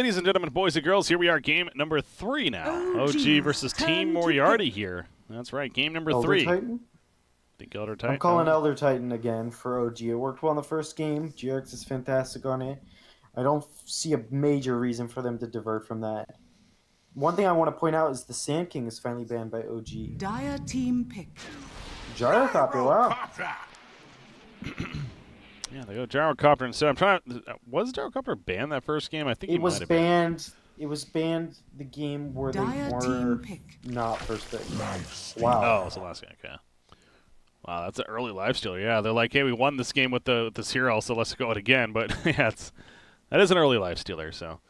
Ladies and gentlemen, boys and girls, here we are, game number 3 now. OG versus Team Moriarty here. That's right, game number Elder 3. Titan? Think Elder Titan? I'm calling Elder Titan again for OG. It worked well in the first game. GX is fantastic on it. I don't see a major reason for them to divert from that. One thing I want to point out is the Sand King is finally banned by OG. Dire team pick. Gyrocopter, wow. Yeah, they go Gyrocopter instead. I'm trying to, was Gyrocopter banned that first game? I think It was been. banned. It was banned the game where Dire they team were pick. not first pick. Wow. Oh, it's the last game. Okay. Wow, that's an early lifestealer. Yeah, they're like, hey, we won this game with this hero, so let's go it again. But yeah, that is an early lifestealer. So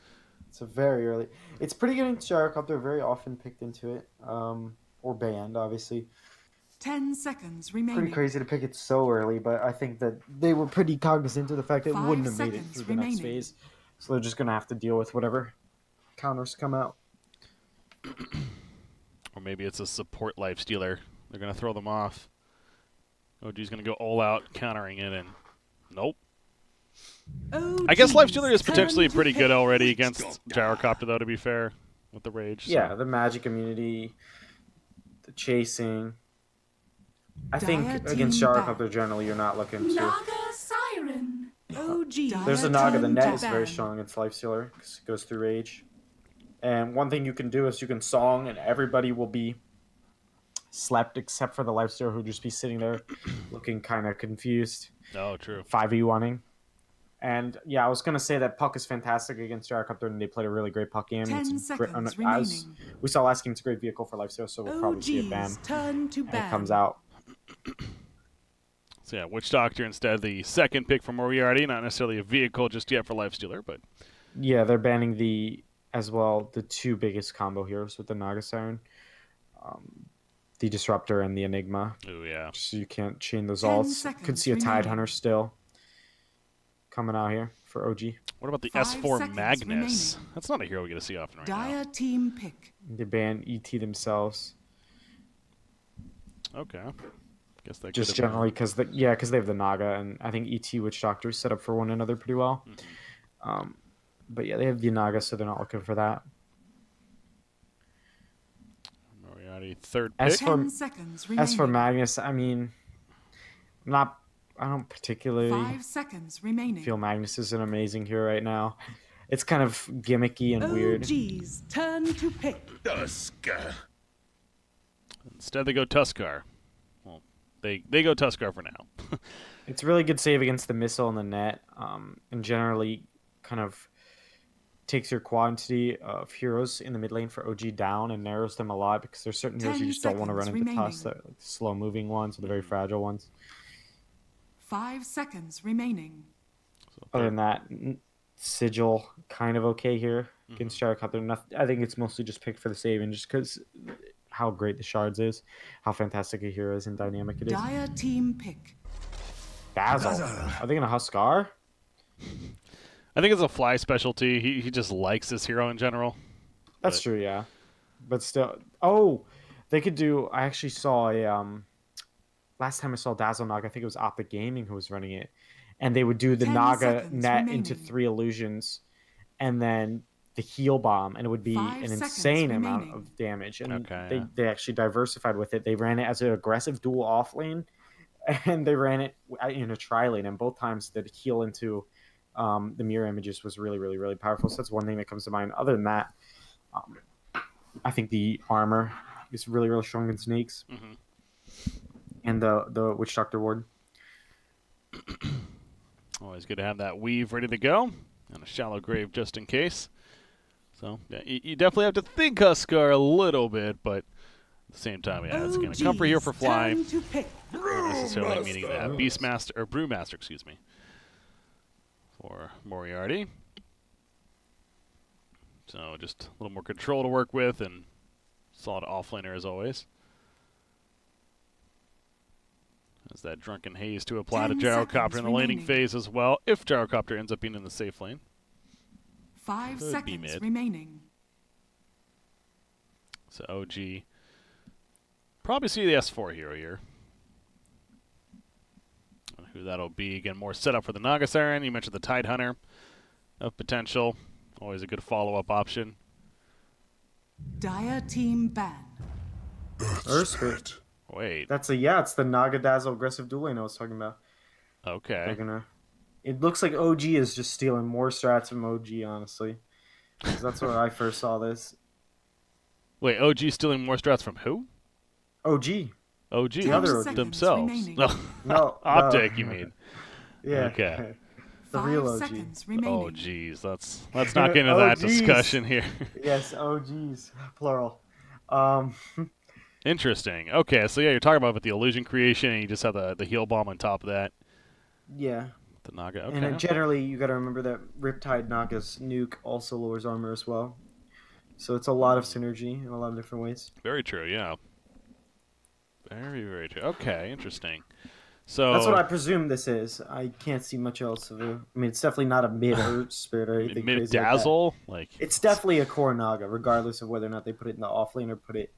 It's a very early. It's pretty good in Gyrocopter. Very often picked into it, or banned, obviously. 10 seconds remaining. Pretty crazy to pick it so early, but I think that they were pretty cognizant of the fact that it 5 wouldn't have made it seconds through the next remaining. phase. So they're just going to have to deal with whatever counters come out. or maybe it's a support lifestealer. They're gonna throw them off. OG's gonna go all out countering it, and nope. I guess lifestealer is potentially pretty good already against Gyrocopter, though. To be fair, with the rage. So. Yeah, the magic immunity, the chasing. I think against Gyrocopter generally you're not looking to. Naga Siren. OG. There's a Naga. The net is ban. very strong against lifestealer because it goes through rage. And one thing you can do is you can song, and everybody will be slept except for the lifestealer who'll just be sitting there looking kind of confused. Oh, true. 5v1ing. And yeah, I was going to say that Puck is fantastic against Gyrocopter, and they played a really great Puck game. 10 seconds remaining. We saw last game, it's a great vehicle for lifestealer, so we'll probably see a ban. OG's turn to And ban. it comes out. So yeah, Witch Doctor instead, the second pick for Moriarty. Not necessarily a vehicle just yet for lifestealer, but Yeah, they're banning the two biggest combo heroes with the Naga Siren. The Disruptor and the Enigma. oh yeah. So you can't chain those 10 alts. Could seconds see a Tide remaining. Hunter still coming out here for OG. What about the 5 S4 seconds Magnus? remaining. That's not a hero we get to see often right Dire team pick. They ban ET themselves. now. Okay. Guess that Just could have generally because they have the Naga, and I think ET Witch Doctor is set up for one another pretty well. But yeah, they have the Naga, so they're not looking for that. Moriarty third As pick. for 10 seconds remaining. As for Magnus, I mean, I don't particularly 5 seconds remaining. feel Magnus is an amazing hero right now. It's kind of gimmicky and weird. OG's turn to pick. Instead they go Tuskar. Well, they go Tuskar for now. It's really good save against the missile and the net, and generally kind of takes your quantity of heroes in the mid lane for OG down and narrows them a lot because there's certain heroes you 10 just don't want to run into seconds toss, like the slow moving ones or the very fragile ones. 5 seconds remaining. So Other than that, Sigil kind of okay here against Gyrocopter. I think it's mostly just picked for the save and just because how great the shards is, how fantastic a hero is and dynamic it is. Dire team pick. Dazzle. Are they gonna Huskar? I think it's a fly specialty. He just likes this hero in general. That's But- true, yeah. But still, oh, they could do. I actually saw a last time I saw Dazzle Naga. I think it was Optic Gaming who was running it, and they would do the 10 Naga seconds net remaining. into 3 illusions, and then the heal bomb, and it would be 5 an seconds insane amount remaining. of damage. And Okay, they, yeah. they actually diversified with it. They ran it as an aggressive dual off lane, and they ran it in a tri lane. And both times the heal into the mirror images was really, really, really powerful. So that's one thing that comes to mind. Other than that, I think the armor is really, really strong in snakes, and the Witch Doctor Ward. Always good to have that weave ready to go and a shallow grave just in case. So yeah, you definitely have to think Huskar a little bit, but at the same time, yeah, it's going to comfort here for fly. Turn to pick. Not necessarily meaning that Beastmaster or Brewmaster, excuse me, for Moriarty. So just a little more control to work with and solid offlaner as always. As that Drunken Haze to apply to 10 Gyrocopter seconds in the laning remaining. phase as well, if Gyrocopter ends up being in the safe lane. 5 Could be seconds mid. remaining. So OG probably see the S4 hero here. Who that'll be. Again, more setup for the Naga Siren. You mentioned the Tide Hunter of potential. Always a good follow-up option. Dire team ban. Earth Spirit. Wait. That's it's the Naga Dazzle aggressive dual lane I was talking about. Okay. They're gonna. It looks like OG is just stealing more strats from OG, honestly. 'Cause that's where I first saw this. Wait, OG stealing more strats from who? OG. OG The other OG. themselves. Remaining. No. Optic, you mean? Yeah. Okay. The 5 real OG. seconds remaining. Oh, geez. Let's not get into that OGs. discussion here. Yes, OGs, plural. Interesting. Okay, so yeah, you're talking about with the illusion creation, and you just have the heal bomb on top of that. Yeah. The Naga. Okay. And then generally, you got to remember that Riptide Naga's nuke also lowers armor as well. So it's a lot of synergy in a lot of different ways. Very true. Yeah. Very, very true. Okay, interesting. So That's what I presume this is. I can't see much else of it. I mean, it's definitely not a mid-Earth Spirit or anything mid crazy dazzle. Like it's definitely a core Naga, regardless of whether or not they put it in the offlane or put it.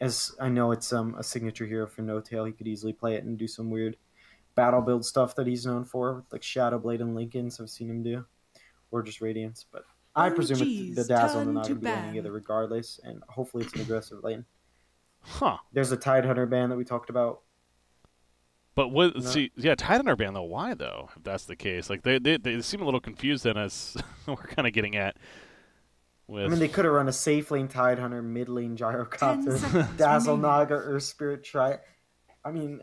As I know, it's a signature hero for No Tail. He could easily play it and do some weird battle build stuff that he's known for, like Shadow Blade and Lincolns. I've seen him do, or just Radiance. But I presume the Dazzle and the Naga be landing together regardless, and hopefully it's an aggressive lane. Huh. There's a Tidehunter ban that we talked about. But what? See, yeah, Tidehunter ban though. Why though? If that's the case, like they seem a little confused then, as we're kind of getting at. I mean, they could have run a safe lane Tidehunter, mid lane Gyrocopter, Dazzle Naga, Earth Spirit Tri. I mean,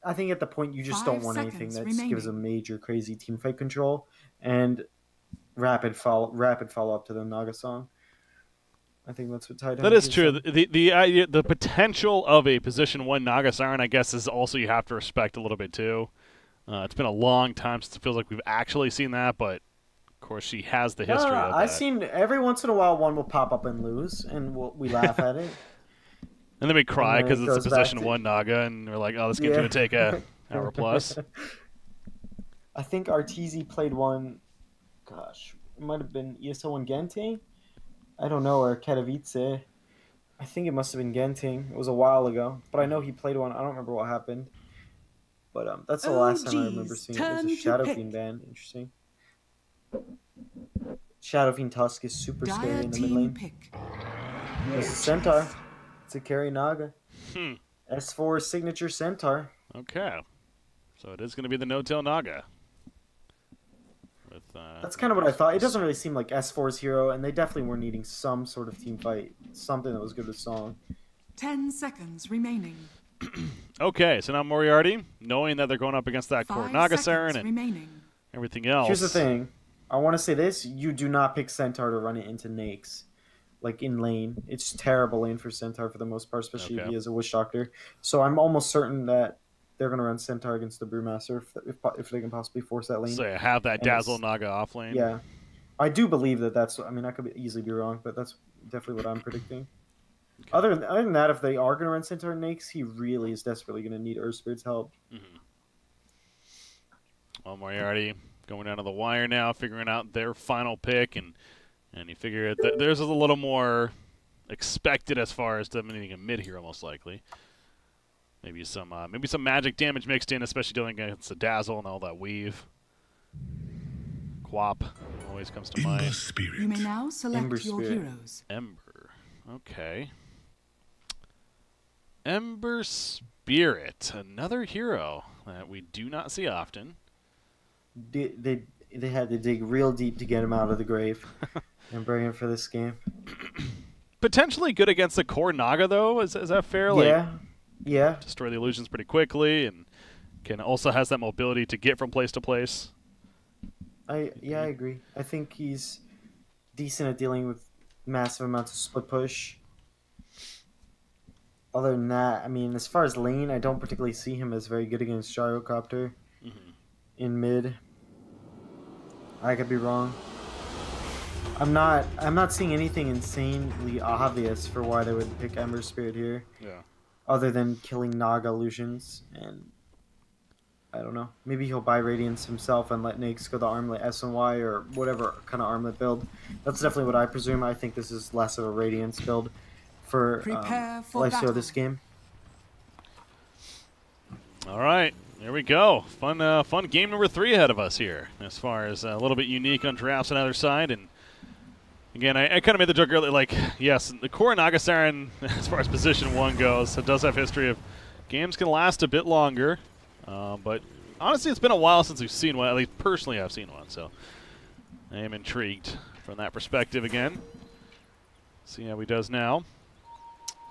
I think at the point you just don't want anything that gives a major crazy teamfight control and rapid follow up to the Naga song. I think that's what Tidehunter. That is true. The potential of a position 1 Naga Siren, I guess, is also you have to respect a little bit too. It's been a long time since it feels like we've actually seen that, but of course she has the history of that. I've seen every once in a while one will pop up and lose, and we laugh at it. And then we cry because it's a position 1 Naga, and we're like, oh, this game's going to take a hour plus. I think Arteezy played one, gosh, it might have been ESL 1 Genting? I don't know, or Katowice. I think it must have been Genting. It was a while ago, but I know he played one. I don't remember what happened. But that's the last time I remember seeing it. There's a Shadow Fiend ban. Interesting. Shadow Fiend Tusk is super scary in the mid lane. There's a Centaur. It's a carry Naga. S4 signature Centaur. Okay. So it is going to be the No-Tail Naga. With, that's kind of what I thought. It doesn't really seem like S4's hero, and they definitely were needing some sort of team fight. Something that was good with Song. 10 seconds remaining. Okay, so now Moriarty, knowing that they're going up against that core Naga Siren and everything else. Here's the thing. I want to say this. You do not pick Centaur to run it into Nakes. Like in lane. It's terrible lane for Centaur for the most part, especially if he is a Witch Doctor. So I'm almost certain that they're going to run Centaur against the Brewmaster if they can possibly force that lane. So yeah, have that Dazzle Naga off lane. Yeah. I do believe that's... I mean, I could easily be wrong, but that's definitely what I'm predicting. Okay. Other than that, if they are going to run Centaur and Nakes, he really is desperately going to need Earth Spirit's help. Well, Moriarty going down to the wire now, figuring out their final pick, and you figure that theirs is a little more expected as far as them needing a mid hero, most likely. Maybe some magic damage mixed in, especially dealing against the Dazzle and all that weave. Quap always comes to mind. You may now select your heroes. Ember. Okay. Ember Spirit, another hero that we do not see often. They had to dig real deep to get him out of the grave and bring him for this game. Potentially good against the core Naga, though. Is that fair? Yeah. Destroy the illusions pretty quickly, and also has that mobility to get from place to place. I agree. I think he's decent at dealing with massive amounts of split push. Other than that, I mean, as far as lane, I don't particularly see him as very good against Gyrocopter in mid. I could be wrong. I'm not seeing anything insanely obvious for why they would pick Ember Spirit here. Yeah. Other than killing Naga illusions, and I don't know. Maybe he'll buy Radiance himself and let Nakes go the armlet S and Y or whatever kind of armlet build. That's definitely what I presume. I think this is less of a Radiance build for Lifesteal this game. All right. There we go. Fun game number 3 ahead of us here, as far as a little bit unique on drafts on either side, and Again, I kind of made the joke earlier, like, yes, the core Nagasiren, as far as position 1 goes, it does have history of games can last a bit longer. But honestly, it's been a while since we've seen one. At least personally, I've seen one. So I am intrigued from that perspective again. See how he does now.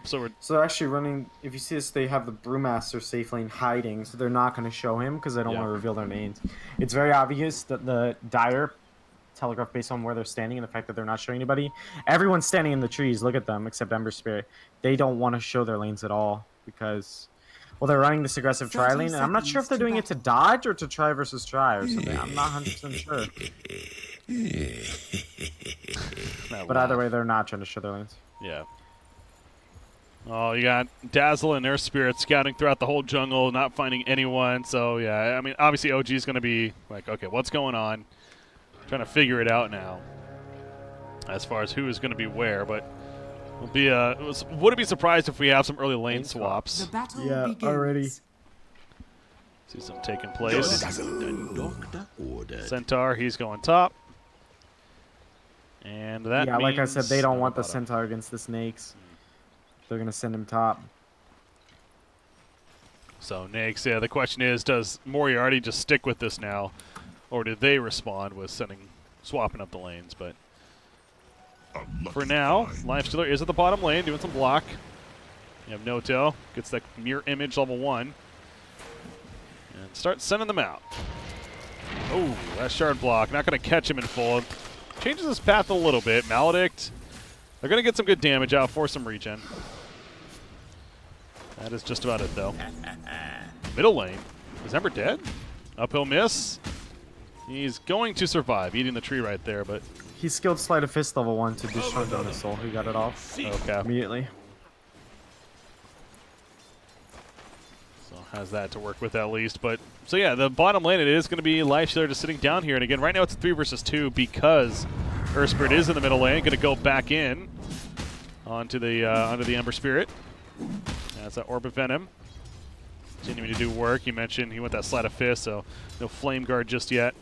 So they're actually running. If you see this, they have the Brewmaster safe lane hiding, so they're not going to show him because they don't want to reveal their names. It's very obvious that the Dire telegraph based on where they're standing and the fact that they're not showing anybody. Everyone's standing in the trees. Look at them, except Ember Spirit. They don't want to show their lanes at all because, well, they're running this aggressive try lane, and I'm not sure if they're doing it to dodge or to try versus try or something. I'm not 100% sure. But either way, they're not trying to show their lanes. Yeah. Oh, you got Dazzle and their Spirit scouting throughout the whole jungle, not finding anyone. So, yeah, I mean, obviously OG is going to be like, okay, what's going on? Trying to figure it out now as far as who is going to be where. But it'll be wouldn't be surprised if we have some early lane swaps. The battle begins. Already. See some taking place. Centaur, he's going top. And that means like I said, they don't want the Centaur against the Snakes. They're going to send him top. So, Nakes, yeah, the question is, does Moriarty just stick with this now? Or did they respond with swapping up the lanes? But for now, Lifestealer is at the bottom lane doing some block. You have No-Tail, gets that mirror image level 1. And starts sending them out. Oh, that shard block. Not going to catch him in full. Changes his path a little bit. Maledict. They're going to get some good damage out for some regen. That is just about it, though. Middle lane. Is Ember dead? Uphill miss. He's going to survive, eating the tree right there, but... He skilled Sleight of Fist level 1 to destroy the missile. He got it off immediately. So has that to work with at least. But so yeah, the bottom lane, it is going to be Lifestealer just sitting down here. And again, right now it's a 3 versus 2 because Earth Spirit is in the middle lane. Going to go back in onto the Ember Spirit. That's that Orb of Venom. Continuing to do work. You mentioned he went that Sleight of Fist, so no Flame Guard just yet.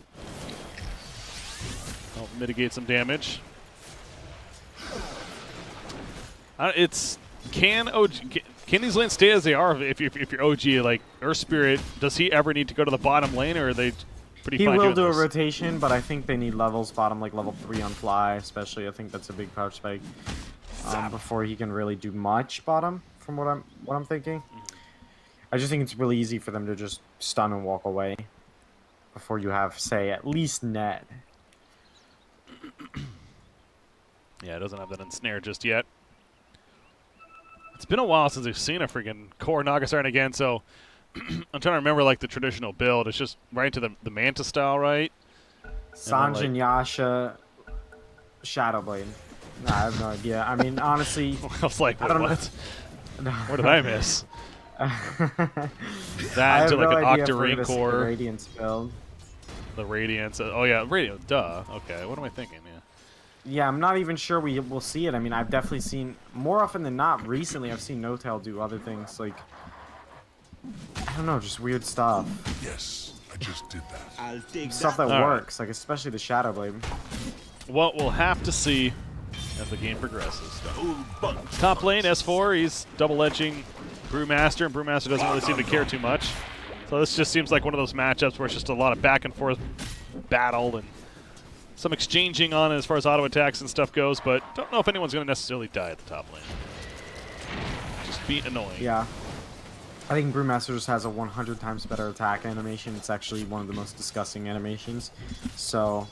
Help mitigate some damage. Can these lanes stay as they are if you're OG? Like Earth Spirit, does he ever need to go to the bottom lane, or are they pretty fine doing this? He will do a rotation, but I think they need levels bottom, like level 3 on Fly, especially. I think that's a big power spike before he can really do much bottom. From what I'm thinking. I just think it's really easy for them to just stun and walk away before you have, say, at least net. Yeah, it doesn't have that ensnare just yet. It's been a while since we've seen a freaking core Nagasiren again, so I'm trying to remember like the traditional build. It's just right into the Manta style, right? Sanjin, Yasha, Shadowblade. Nah, I have no idea. I mean, honestly... I was like, what? What did I miss? That to like an Octarine core. The Radiance build. The Radiance. Oh yeah, Radiance. Duh. Okay, what am I thinking? Yeah. Yeah, I'm not even sure we will see it. I mean, I've definitely seen more often than not. Recently, I've seen No-Tail do other things like I don't know, just weird stuff. Yes, I just did that. I'll take stuff that works, like especially the Shadowblade. Well, we'll have to see as the game progresses. Top lane, S4, he's double-edging Brewmaster, and Brewmaster doesn't really seem to care too much. So this just seems like one of those matchups where it's just a lot of back-and-forth battle and some exchanging on as far as auto attacks and stuff goes, but don't know if anyone's going to necessarily die at the top lane. Just be annoying. Yeah. I think Brewmaster just has a 100 times better attack animation. It's actually one of the most disgusting animations. So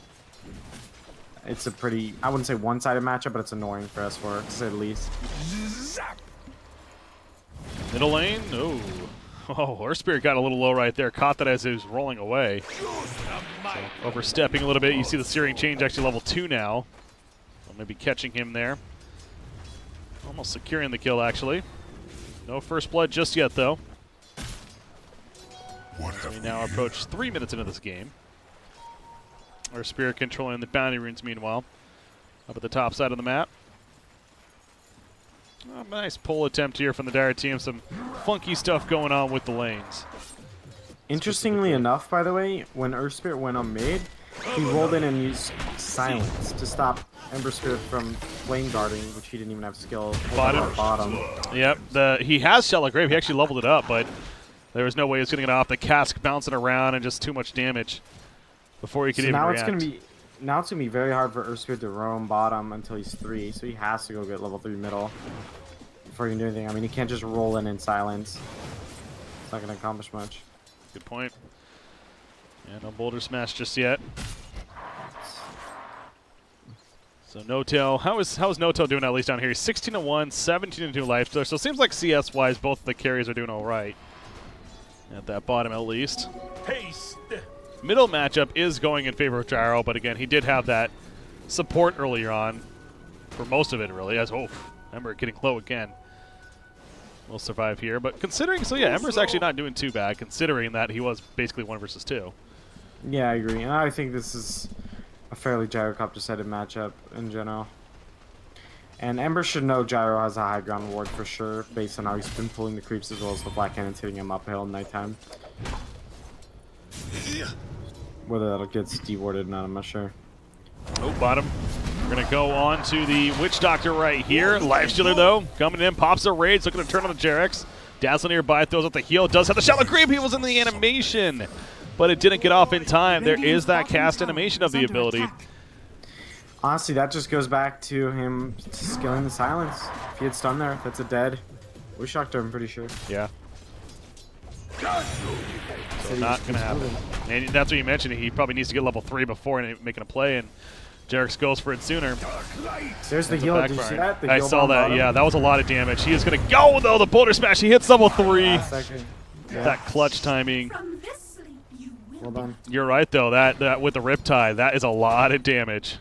it's a pretty, I wouldn't say one-sided matchup, but it's annoying for S4, to say the least. Middle lane? Oh. Oh, Earth Spirit got a little low right there. Caught that as he was rolling away. So overstepping a little bit. You see the Searing Change actually level 2 now. So maybe catching him there. Almost securing the kill, actually. No first blood just yet, though. So we now approach 3 minutes into this game. Earth Spirit controlling the bounty runes, meanwhile. Up at the top side of the map. Oh, nice pull attempt here from the Dire team. Some funky stuff going on with the lanes. Interestingly enough, by the way, when Earth Spirit went on mid, he rolled in and used Silence to stop Ember Spirit from Flame Guarding, which he didn't even have skill. Bottom. Yep. He has Shell of Grave. He actually leveled it up, but there was no way he was getting it off. The cask bouncing around and just too much damage before he could even react. Now it's gonna be very hard for Earth Spirit to roam bottom until he's 3, so he has to go get level 3 middle before he can do anything. I mean, he can't just roll in silence. It's not gonna accomplish much. Good point. Yeah, no Boulder Smash just yet. So No-Tail, how is No-Tail doing at least down here? He's 16-1, 17-2 life. So it seems like CS-wise, both of the carries are doing all right. At that bottom, at least. Haste. Middle matchup is going in favor of Gyro, but again, he did have that support earlier on for most of it, really. As Ember getting low again. We'll survive here, but considering, so yeah, Ember's actually not doing too bad, considering that he was basically 1 versus 2. Yeah, I agree. And I think this is a fairly Gyrocopter-sided matchup in general. And Ember should know Gyro has a high ground ward for sure, based on how he's been pulling the creeps as well as the Black Cannons hitting him uphill in nighttime. Whether that gets dewarded or not, I'm not sure. Oh, bottom. We're going to go on to the Witch Doctor right here. Lifestealer, though, coming in, pops a rage, looking to turn on the Jarex. Dazzle nearby, throws out the heal, does have the Shallow Grave. He was in the animation, but it didn't get off in time. There is that cast animation of the ability. Honestly, that just goes back to him skilling the silence. If he had stun there, that's a dead Witch Doctor, I'm pretty sure. Yeah. So not going to happen. And that's what you mentioned. He probably needs to get level 3 before making a play, and Jarex goes for it sooner. There's the heal. Did you see that? I saw that. Bottom. Yeah, that was a lot of damage. He is going to go, though. The Boulder Smash. He hits level 3. Yeah. That clutch timing. Well done. You're right, though. That with the Riptide, that is a lot of damage.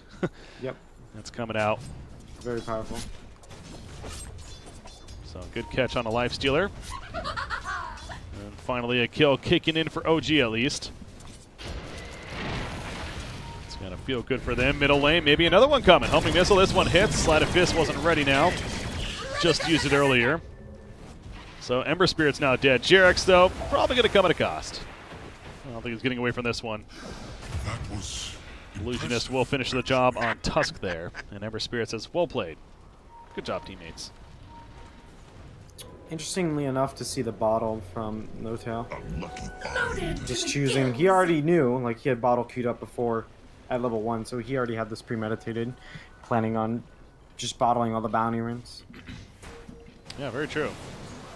Yep. That's coming out. Very powerful. So good catch on a Lifestealer. And finally a kill kicking in for OG at least. It's going to feel good for them. Middle lane, maybe another one coming. Homing Missile, this one hits. Sleight of Fist wasn't ready now. Just used it earlier. So Ember Spirit's now dead. Jarex, though, probably going to come at a cost. I don't think he's getting away from this one. That was Illusionist will finish the job on Tusk there. And Ember Spirit says, well played. Good job, teammates. Interestingly enough to see the bottle from No-Tail. Just choosing, he already knew, like he had bottle queued up before at level 1, so he already had this premeditated, planning on just bottling all the bounty runes. Yeah, very true.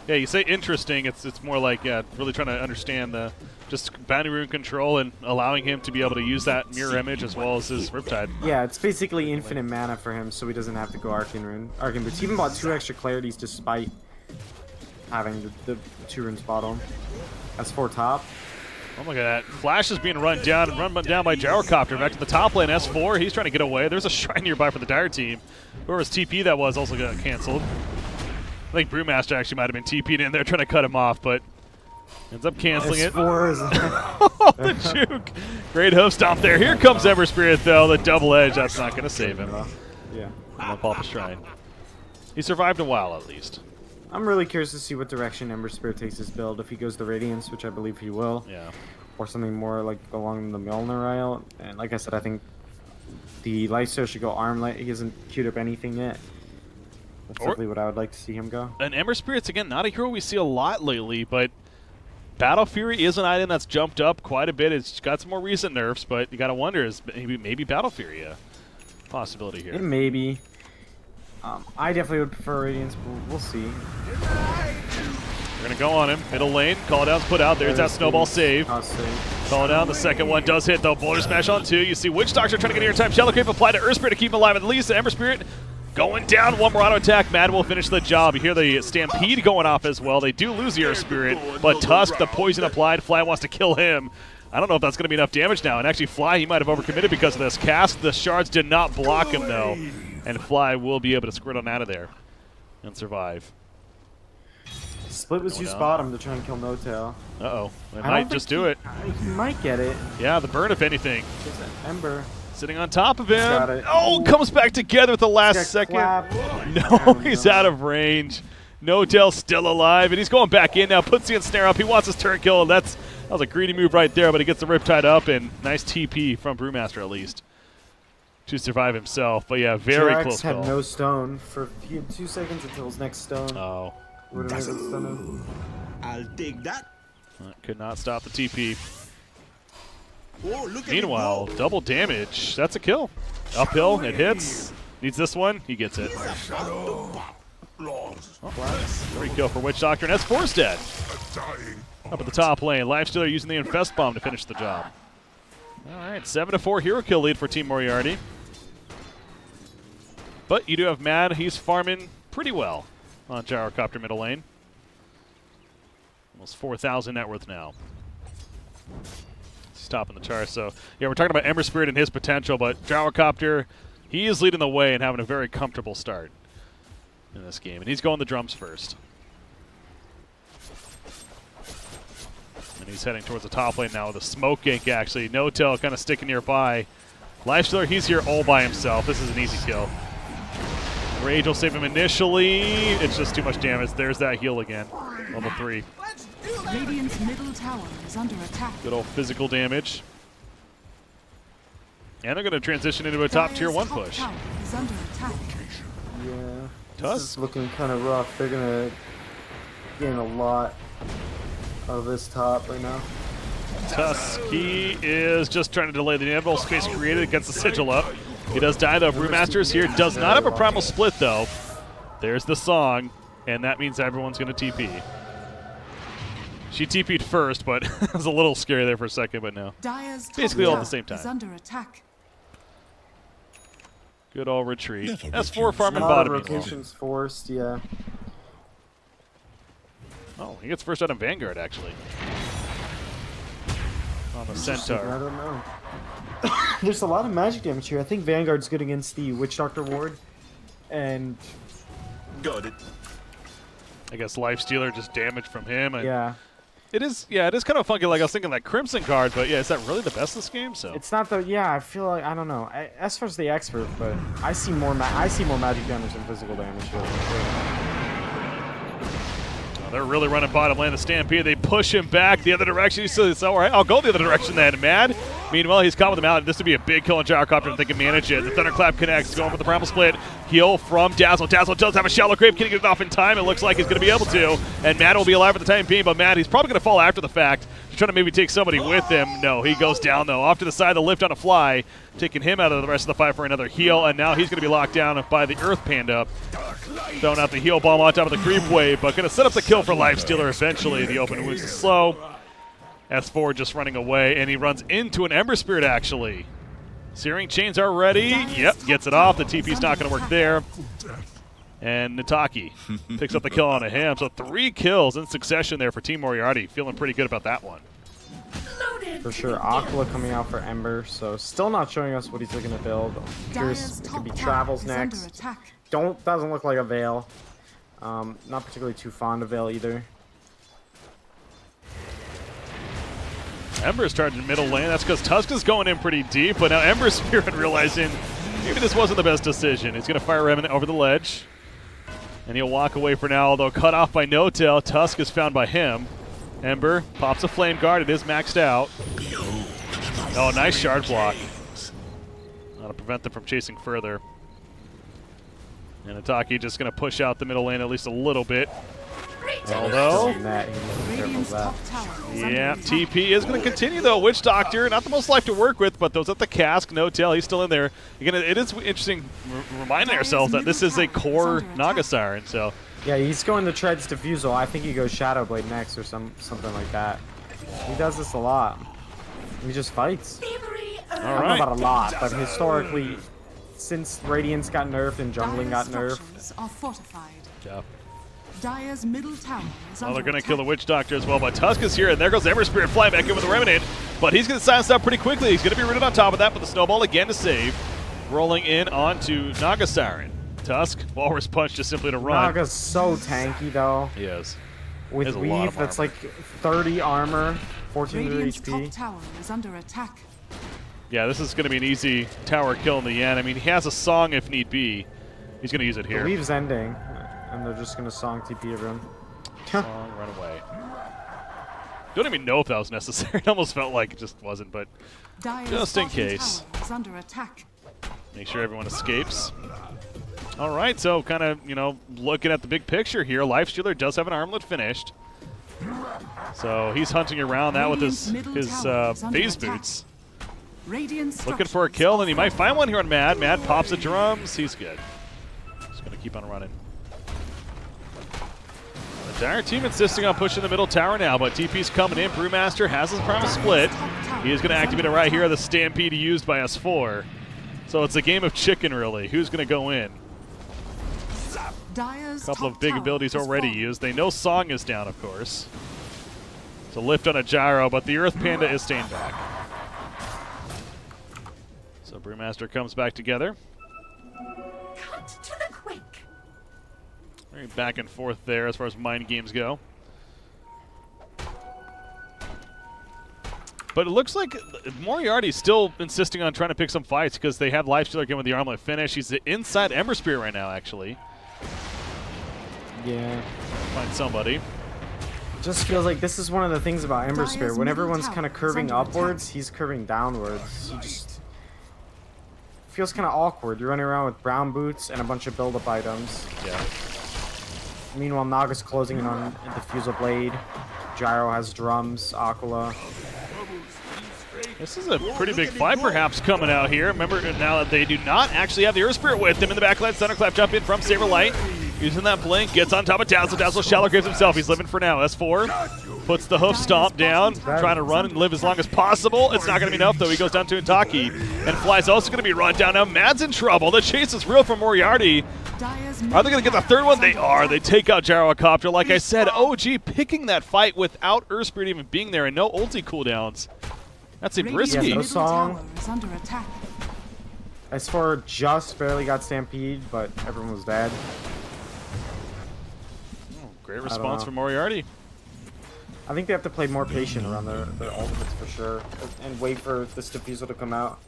Yeah, you say interesting, it's more like, yeah, really trying to understand the just bounty rune control and allowing him to be able to use that mirror image as well as his Riptide. Yeah, it's basically infinite mana for him, so he doesn't have to go Arcane Boots. He even bought 2 extra clarities despite having the 2 runes bottle. That's 4 top. Oh, look at that. Flash is being run down by Gyrocopter. Back to the top lane, S4. He's trying to get away. There's a shrine nearby for the Dire team. Whoever's TP that was also got canceled. I think Brewmaster actually might have been TP'd in there trying to cut him off, but ends up canceling it. Oh, the juke. Great hoof stomp there. Here comes Ember Spirit, though. The double edge, that's not going to save him. Yeah. I'm pop a shrine. He survived a while, at least. I'm really curious to see what direction Ember Spirit takes his build. If he goes to Radiance, which I believe he will. Yeah. Or something more like along the Milner route. And like I said, I think the Lifesteal should go Armlet. He hasn't queued up anything yet. That's definitely what I would like to see him go. And Ember Spirit's, again, not a hero we see a lot lately, but Battle Fury is an item that's jumped up quite a bit. It's got some more recent nerfs, but you got to wonder, is maybe Battle Fury a possibility here? It may be. I definitely would prefer Radiance, but we'll see. We're going to go on him. Middle lane. Call it out, put out. There's that snowball save. Call it down. The second one does hit, though. Boulder Smash on 2. You see Witch Doctor trying to get airtime. Shallow Grave applied to Earth Spirit to keep him alive. At least Ember Spirit going down. One more auto attack. Mad will finish the job. You hear the Stampede going off as well. They do lose the Earth Spirit, but Tusk, the poison applied. Fly wants to kill him. I don't know if that's going to be enough damage now. And actually, Fly, he might have overcommitted because of this. Cast, the shards did not block him, though. And Fly will be able to squirt on out of there and survive. Split was used bottom to try and kill No-Tail. Uh-oh. It might just do it. He might get it. Yeah, the burn, if anything. Ember. Sitting on top of him. Oh, comes back together at the last second. No, he's out of range. No-Tail still alive, and he's going back in now. Puts the ensnare up. He wants his turn kill. That was a greedy move right there, but he gets the Riptide up, and nice TP from Brewmaster at least. to survive himself. But yeah, very Drax close had call. no stone for 2 seconds until his next stone. Oh. Would have been stunning. I'll take that. Could not stop the TP. Oh, look at Meanwhile, it go. double damage. That's a kill. Uphill, it hits. Needs this one. He gets it. Free kill for Witch Doctor, and S4's dead. Up at the top lane. Lifestealer using the Infest Bomb to finish the job. All right, 7-4 hero kill lead for Team Moriarty. But you do have Mad. He's farming pretty well on Gyrocopter middle lane. Almost 4,000 net worth now. He's topping the chart. So, yeah, we're talking about Ember Spirit and his potential, but Gyrocopter, he is leading the way and having a very comfortable start in this game. And he's going the drums first. And he's heading towards the top lane now with a smoke gank, actually. No-Tail kind of sticking nearby. Lifestealer, he's here all by himself. This is an easy kill. Rage will save him initially. It's just too much damage. There's that heal again. Level 3. Radiant's middle tower is under attack. Good old physical damage. And they're going to transition into a top tier 1 push. Tower is under attack. Yeah. This Tusk. is looking kind of rough. They're going to gain a lot out of this top right now. Tusk, he is just trying to delay the inevitable space created, gets the sigil up. He does die though. Brewmaster's here, does not have a primal split though. There's the song, and that means everyone's going to TP. She TP'd first, but it was a little scary there for a second, but no. Dire's top Basically all at the tower same time. is under attack. Good old retreat. Never S4 refuse. farming A lot of bottom. meanwhile. rotations forced, yeah. Oh, he gets first out of Vanguard actually. On the Centaur. I don't know. There's a lot of magic damage here. I think Vanguard's good against the Witch Doctor ward. And Got it. I guess Lifestealer just damage from him. And yeah. it is kind of funky. Like I was thinking that Crimson card, but yeah, is that really the best of this game? So It's not the I feel like I don't know. As far as the expert, but I see more magic damage than physical damage here. they're really running bottom lane. The Stampede, they push him back the other direction. He says, all right, I'll go the other direction then. Mad. Meanwhile, he's caught with him out. This would be a big kill on Gyrocopter if they can manage it. The Thunderclap connects, going for the primal split. Heal from Dazzle. Dazzle does have a shallow grave. Can he get it off in time? It looks like he's going to be able to. And Mad will be alive for the time being, but Mad, he's probably going to fall after the fact. He's trying to maybe take somebody with him. No, he goes down, though. Off to the side, the lift on a fly, taking him out of the rest of the fight for another heal. And now he's going to be locked down by the Earth Panda. Throwing out the heal bomb on top of the creep wave, but going to set up the kill for Lifestealer eventually. The open wounds is slow. S4 just running away, and he runs into an Ember Spirit, actually. Searing Chains are ready. Yep, gets it off. The TP's not going to work there. And Nataki picks up the kill on a him. So 3 kills in succession there for Team Moriarty. Feeling pretty good about that one. For sure, Aquila coming out for Ember, so still not showing us what he's looking to build. Curious, Dire's it could be top tower Travels is under next. attack. Doesn't look like a Veil. Not particularly too fond of Veil either. Ember's charging middle lane. That's because Tusk is going in pretty deep, but now Ember Spirit realizing maybe this wasn't the best decision. He's going to fire Remnant over the ledge, and he'll walk away for now, although cut off by No-Tail. Tusk is found by him. Ember pops a Flame Guard. It is maxed out. Oh, nice shard block. That'll prevent them from chasing further. And Ataki just going to push out the middle lane at least a little bit. Although, Radiant's top tower is under yeah, attack. TP is going to continue though. Witch Doctor, not the most life to work with, but those at the cask, No-Tail, he's still in there. Again, it is interesting reminding ourselves that this is a core Naga Siren, so. Yeah, he's going to Tread's Diffusal. I think he goes Shadow Blade next or something like that. He does this a lot. He just fights. I don't know about a lot, but historically, since Radiance got nerfed and Jungling got Dire's nerfed. structures are fortified. Yeah. Dire's middle tower is Well, under they're going to attack. kill the Witch Doctor as well, but Tusk is here, and there goes Ember Spirit flying back in with the Remnant, but he's going to silence out pretty quickly. He's going to be rooted on top of that, but the Snowball again to save. Rolling in onto Naga Siren. Tusk, Walrus Punch just simply to run. Naga's so tanky though. He is. With There's a lot Weave, of that's armor. like 30 armor, 1400 Radiant's top HP. tower is under attack. Yeah, this is going to be an easy tower kill in the end. I mean, he has a song if need be. He's going to use it The here. Weave's ending, and they're just gonna song TP everyone. Song, run away. Don't even know if that was necessary. It almost felt like it just wasn't, but Dire's Just in bottom case. tower is under attack. Make sure everyone escapes. All right, so kind of, you know, looking at the big picture here, Lifestealer does have an armlet finished. So he's hunting around that with his phase boots. Looking for a kill, and he might find one here on Mad. Mad pops the drums. He's good. Just going to keep on running. The Dire team insisting on pushing the middle tower now, but TP's coming in. Brewmaster has his promise split. He is going to activate it right here. The Stampede used by S4. So it's a game of chicken, really. Who's going to go in? A couple of big abilities already used. They know Song is down, of course. It's a lift on a gyro, but the Earth Panda is staying back. So Brewmaster comes back together. Cut to the quick. Very back and forth there as far as mind games go. But it looks like Moriarty's still insisting on trying to pick some fights because they have Lifestealer again with the armlet finish. He's inside Ember Spear right now, actually. Yeah. Find somebody. Just feels like this is one of the things about Ember Spear. When everyone's kind of curving upwards, he's curving downwards. He just feels kind of awkward. You're running around with brown boots and a bunch of build-up items. Yeah. Meanwhile, Naga's closing in on the Fusel Blade. Gyro has drums, Aquila. This is a pretty big fight perhaps coming out here. Remember now that they do not actually have the Earth Spirit with them in the backline. Thunderclap jump in from Saberlight. Using that blink, gets on top of Dazzle. Dazzle shallow gives himself. He's living for now. S4 puts the hoof stomp down, trying to run and live as long as possible. It's not going to be enough, though. He goes down to Intaki, and Fly's also going to be run down. Now Mad's in trouble. The chase is real for Moriarty. Are they going to get the third one? They are. They take out Gyrocopter. Like I said, OG picking that fight without Earth Spirit even being there and no ulti cooldowns. That's a risky. Yeah, no Song. S4 just barely got Stampede, but everyone was dead. Great response from Moriarty. I think they have to play more patient around their ultimates for sure, and wait for this diffusal to come out.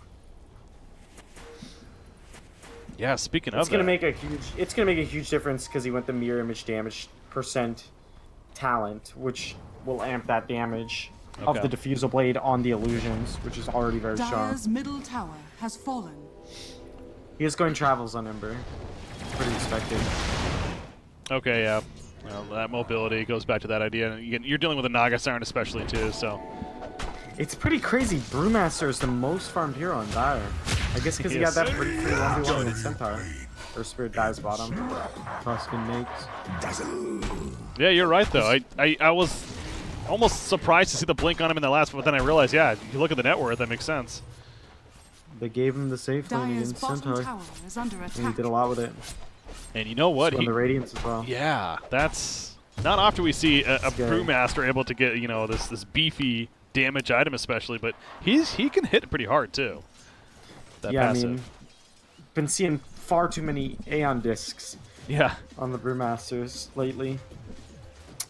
Yeah, speaking of it's gonna make a huge difference because he went the mirror image damage percent talent, which will amp that damage of the diffusal blade on the illusions, which is already very strong. Dire's middle tower has fallen. He is going travels on Ember. Pretty expected. Okay, yeah. Well, that mobility goes back to that idea. And you're dealing with a Naga Siren especially, too, so. It's pretty crazy. Brewmaster is the most farmed hero on Dire. I guess because he got that pretty free 1v1 with Centaur. Or Spirit dies bottom. Tuscan makes. Yeah, you're right, though. I was almost surprised to see the blink on him in the last one, but then I realized, yeah, if you look at the net worth, that makes sense. They gave him the safe lane against Centaur. And he did a lot with it. And you know what? He the Radiance as well. Yeah, that's not often we see a Brewmaster able to get, you know, this beefy damage item especially, but he can hit pretty hard too. That passive. I mean, been seeing far too many Aeon discs. Yeah. On the Brewmasters lately.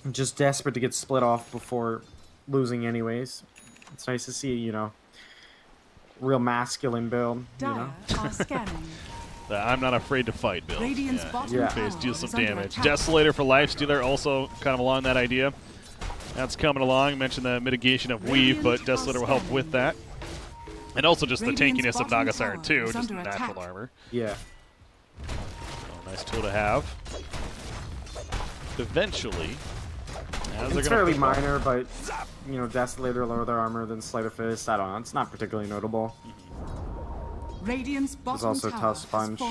I'm just desperate to get split off before losing anyways. It's nice to see, you know, real masculine build. You know? I'm not afraid to fight, Bill. Yeah. Deal some damage. Desolator for Lifestealer, also kind of along that idea. That's coming along. Mentioned the mitigation of Weave, but Desolator will help with that. And also just the tankiness of Naga Siren too, just natural armor. Yeah. So, nice tool to have. Eventually. It's fairly minor, but, you know, Desolator lower their armor than Sleight of Fist. I don't know. It's not particularly notable. There's also a tough sponge.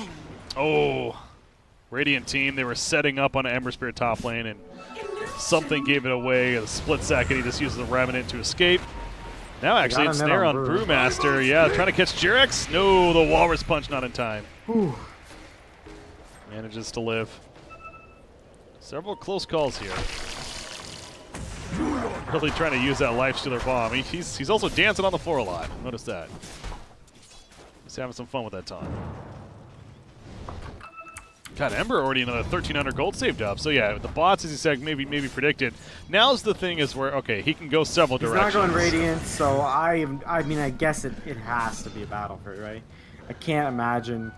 Oh, Radiant team, they were setting up on an Ember Spirit top lane, and something gave it away. A split second, he just uses the Remnant to escape. Now actually, it's snare on Brewmaster. Yeah, trying to catch Jirex. No, the Walrus Punch not in time. Whew. Manages to live. Several close calls here. Really trying to use that Lifestealer bomb. He's also dancing on the floor a lot. Notice that. He's having some fun with that taunt. God, Ember already another 1,300 gold saved up. So yeah, with the bots, as you said, maybe predicted. Now's the thing is where, okay, he can go several directions. He's not going Radiant, so I mean, I guess it has to be a battle for it, right? I can't imagine.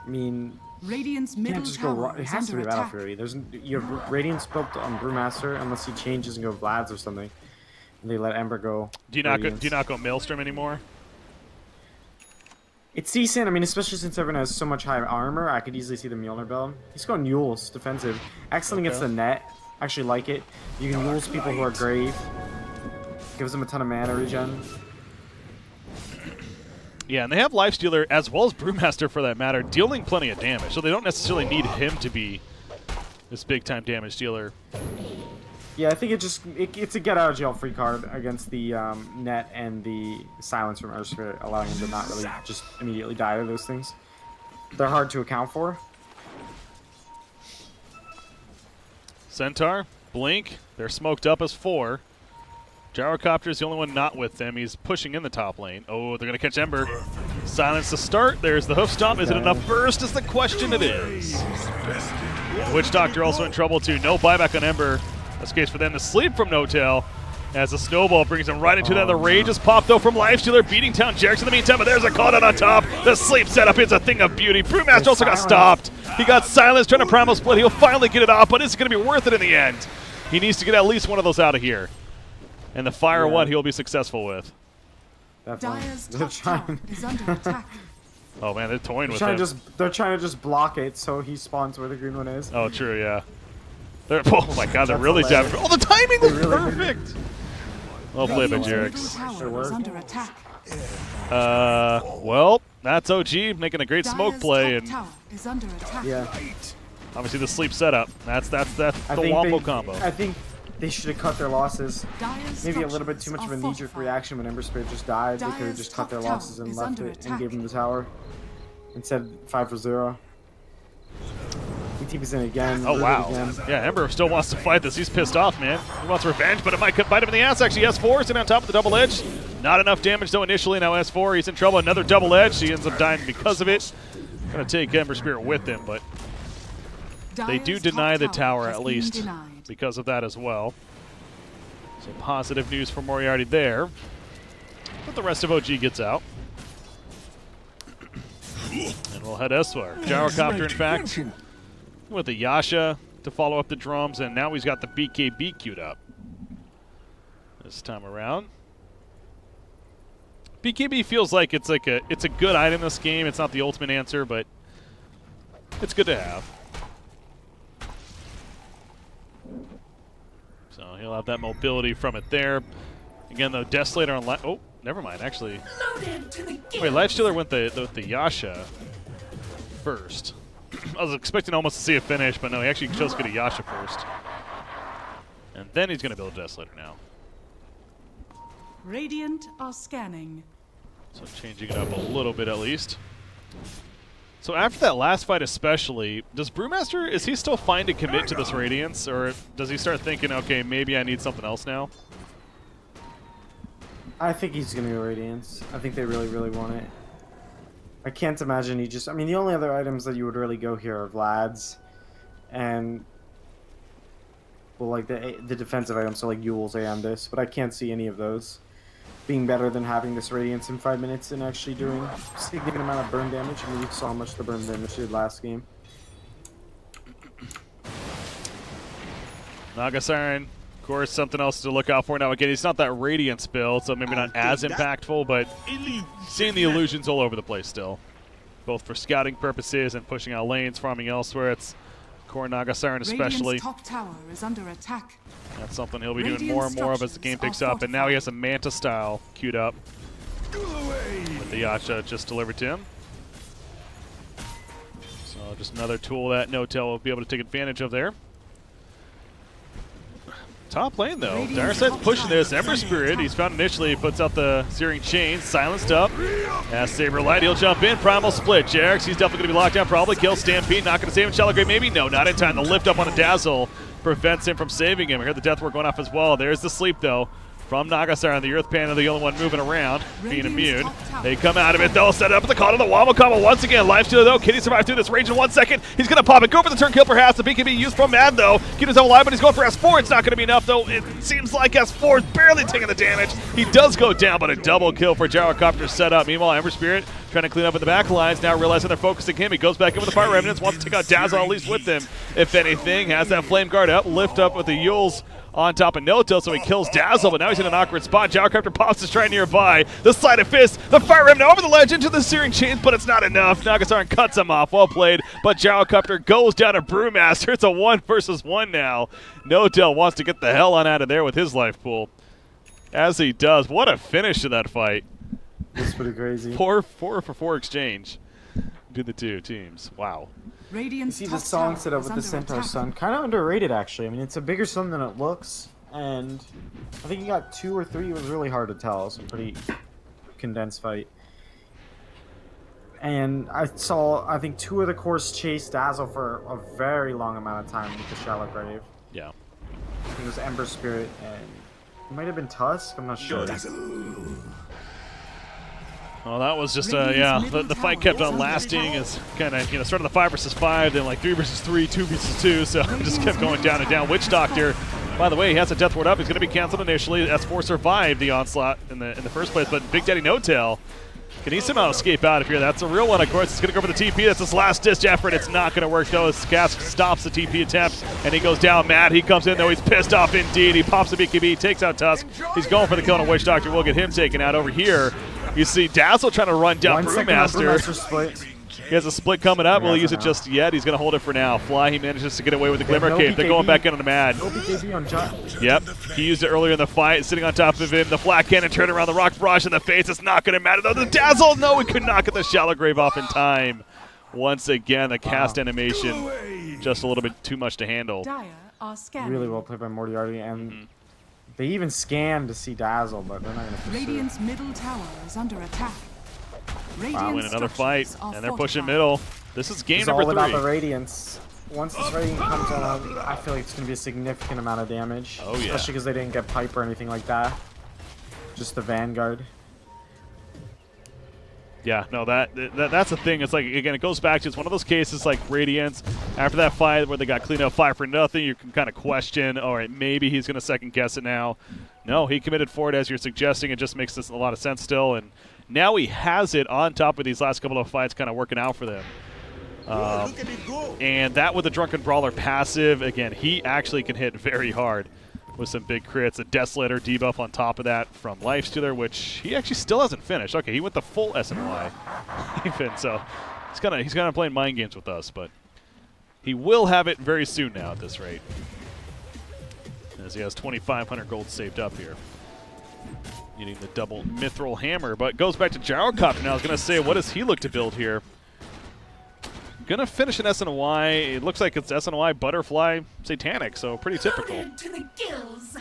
I mean, Radiant's you can't just go. It has to be a battle fury. You have Radiance built on Brewmaster unless he changes and go Vlad's or something, and they let Ember go. Do you not go Maelstrom anymore? It's decent. I mean, especially since everyone has so much high armor, I could easily see the Mjolnir build. He's going Yules, defensive. Excellent against the net. Actually like it. You can Yules people who are Grave. Gives them a ton of mana regen. Yeah, and they have Lifestealer as well as Brewmaster for that matter, dealing plenty of damage. So they don't necessarily need him to be this big-time damage dealer. Yeah, I think it's a get-out-of-jail-free card against the net and the silence from Earth Spirit, allowing him to not really just immediately die to those things. They're hard to account for. Centaur, Blink, they're smoked up as 4. Gyrocopter's the only one not with them. He's pushing in the top lane. Oh, they're going to catch Ember. Silence to start. There's the hoof stomp. Is it enough burst? Is the question. It is. Witch Doctor also in trouble too. No buyback on Ember. That's the case for them to sleep from No-Tail as the snowball brings him right into that. The rage is popped though from Lifestealer, beating down Jerks in the meantime, but there's a call down on top. The sleep setup is a thing of beauty. Brewmaster also got stopped. He got silenced trying to primal split. He'll finally get it off, but it's going to be worth it in the end. He needs to get at least one of those out of here. And the fire one he'll be successful with. Dyer's top tower is under attack. Oh man, they're toying with him. They're trying to just block it so he spawns where the green one is. Oh, true, yeah. Oh my god, they're really jabbing. Oh, the timing was perfect! Well played by Jerix. Well, that's OG making a great smoke play, and yeah, obviously the sleep setup. That's the Wombo combo. I think they should have cut their losses. Maybe a little bit too much of a knee-jerk reaction when Ember Spirit just died. They could have just cut their losses and left it and gave them the tower instead 5-0. ETP's in again. Oh wow. Yeah, Ember still wants to fight this. He's pissed off, man. He wants revenge, but it might bite him in the ass. Actually, S4 sitting on top of the double edge. Not enough damage though initially. Now S4, he's in trouble. Another double edge. He ends up dying because of it. Gonna take Ember Spirit with him, but they do deny the tower at least because of that as well. So positive news for Moriarty there. But the rest of OG gets out. And we'll head elsewhere. Gyrocopter, in fact, with the Yasha to follow up the drums, and now he's got the BKB queued up this time around. BKB feels like it's a good item in this game. It's not the ultimate answer, but it's good to have. So he'll have that mobility from it there. Again, though, Desolator on oh, never mind. Actually, wait, Lifestealer went the Yasha first. I was expecting almost to see a finish, but no, he actually chose to get a Yasha first. And then he's going to build a Desolator now. Radiant are scanning. So changing it up a little bit at least. So after that last fight especially, does Brewmaster, is he still fine to commit to this Radiance? Or does he start thinking, okay, maybe I need something else now? I think he's going to go Radiance. I think they really, really want it. I can't imagine he just... I mean, the only other items that you would really go here are Vlad's and... well, like the defensive items, so like Yule's Aeondis, but I can't see any of those being better than having this Radiance in 5 minutes and actually doing a significant amount of burn damage. I mean, you saw how much the burn damage did last game. Naga Siren, of course, something else to look out for. Now, again, he's not that Radiance build, so maybe not as impactful, but seeing the illusions all over the place still, both for scouting purposes and pushing out lanes, farming elsewhere. It's core Naga Siren especially. Top tower is under attack. That's something he'll be doing more and more of as the game picks up, and now he has a Manta style queued up with the Yasha just delivered to him. So just another tool that No-Tail will be able to take advantage of there. Top lane though, Darkseid's pushing this. Ember Spirit, he's found initially, puts out the Searing Chain, silenced up. As Saberlight, he'll jump in, Primal Split. Jerix, he's definitely going to be locked down, probably kill Stampede, not going to save him. Shallow Grave, maybe? No, not in time. The lift up on a Dazzle prevents him from saving him. We heard the Death Ward going off as well. There's the sleep though from Naga Siren. The Earth Panda, the only one moving around, being immune. They come out of it though, set up the call to the Wombo combo once again. Lifestealer though, Kitty survived through this range in 1 second. He's going to pop it, go for the turn kill perhaps. The BKB used from Mad though. Kitty's alive, but he's going for S4. It's not going to be enough though. It seems like S4 is barely taking the damage. He does go down, but a double kill for Gyrocopter set up. Meanwhile, Ember Spirit trying to clean up in the back lines. Now realizing they're focusing him. He goes back in with the Fire Remnants, wants to take out Dazzle at least with him. If anything, has that Flame Guard up, lift up with the Yules on top of No-Till, so he kills Dazzle, but now he's in an awkward spot. Gyrocopter pops to strike nearby. The Sleight of Fist, the Fire Remnant over the ledge into the Searing Chains, but it's not enough. Nagasaran cuts him off. Well played, but Gyrocopter goes down to Brewmaster. It's a 1 versus 1 now. No-Till wants to get the hell on out of there with his life pool. As he does. What a finish to that fight. It's pretty crazy. 4 for 4 exchange between the two teams. Wow. You see the song set up with the Centaur Sun, kind of underrated actually. I mean, it's a bigger sun than it looks, and I think he got 2 or 3. It was really hard to tell. It's a pretty condensed fight. And I think 2 of the cores chased Dazzle for a very long amount of time with the Shallow Grave. Yeah. It was Ember Spirit, and it might have been Tusk. I'm not sure. Well, that was just, yeah, the fight kept on lasting. It's kind of, started the 5 versus 5, then like 3 versus 3, 2 versus 2, so it just kept going down and down. Witch Doctor, by the way, he has a Death Ward up. He's going to be canceled initially. S4 survived the onslaught in the first place, but Big Daddy No-Tail, can he somehow escape out of here? That's a real one, of course. It's going to go for the TP. That's his last ditch effort. It's not going to work, though. As Cask stops the TP attempt, and he goes down mad. He comes in, though. He's pissed off indeed. He pops the BKB, takes out Tusk. He's going for the kill on Witch Doctor. We'll get him taken out over here. You see Dazzle trying to run down Brewmaster. He has a split coming up. Will he use it just yet? He's going to hold it for now. Fly, he manages to get away with the Glimmer Cape. They're going back in on the Mad. Yep, he used it earlier in the fight, sitting on top of him. The Flat Cannon turned around the Rock Barrage in the face. It's not going to matter, though. The Dazzle, no, he could not get the Shallow Grave off in time. Once again, the cast animation, just a little bit too much to handle. Really well played by Moriarty, and they even scanned to see Dazzle, but they're not going to pursue. Radiant's middle tower is under attack. Wow, win another fight, and they're pushing middle. This is game it's number all 3. about the Radiance. Once this Radiant comes on, I feel like it's going to be a significant amount of damage. Oh, yeah. Especially because they didn't get Pipe or anything like that. Just the Vanguard. Yeah, no, that's the thing. It's like, again, it goes back to, it's one of those cases like Radiance. After that fight where they got cleaned up 5 for nothing, you can kind of question, all right, maybe he's going to second guess it now. No, he committed for it as you're suggesting. It just makes this a lot of sense still. And now he has it on top of these last couple of fights kind of working out for them. And that with the Drunken Brawler passive, again, he actually can hit very hard with some big crits. A Desolator debuff on top of that from Lifestealer, which he actually still hasn't finished. Okay, he went the full SNY even, so he's kind of playing mind games with us, but he will have it very soon now at this rate, as he has 2,500 gold saved up here. Needing the double Mithril Hammer, but goes back to Gyrocopter now. I was going to say, what does he look to build here? Going to finish an SNY. It looks like it's SNY Butterfly Satanic, so pretty typical. To the gills.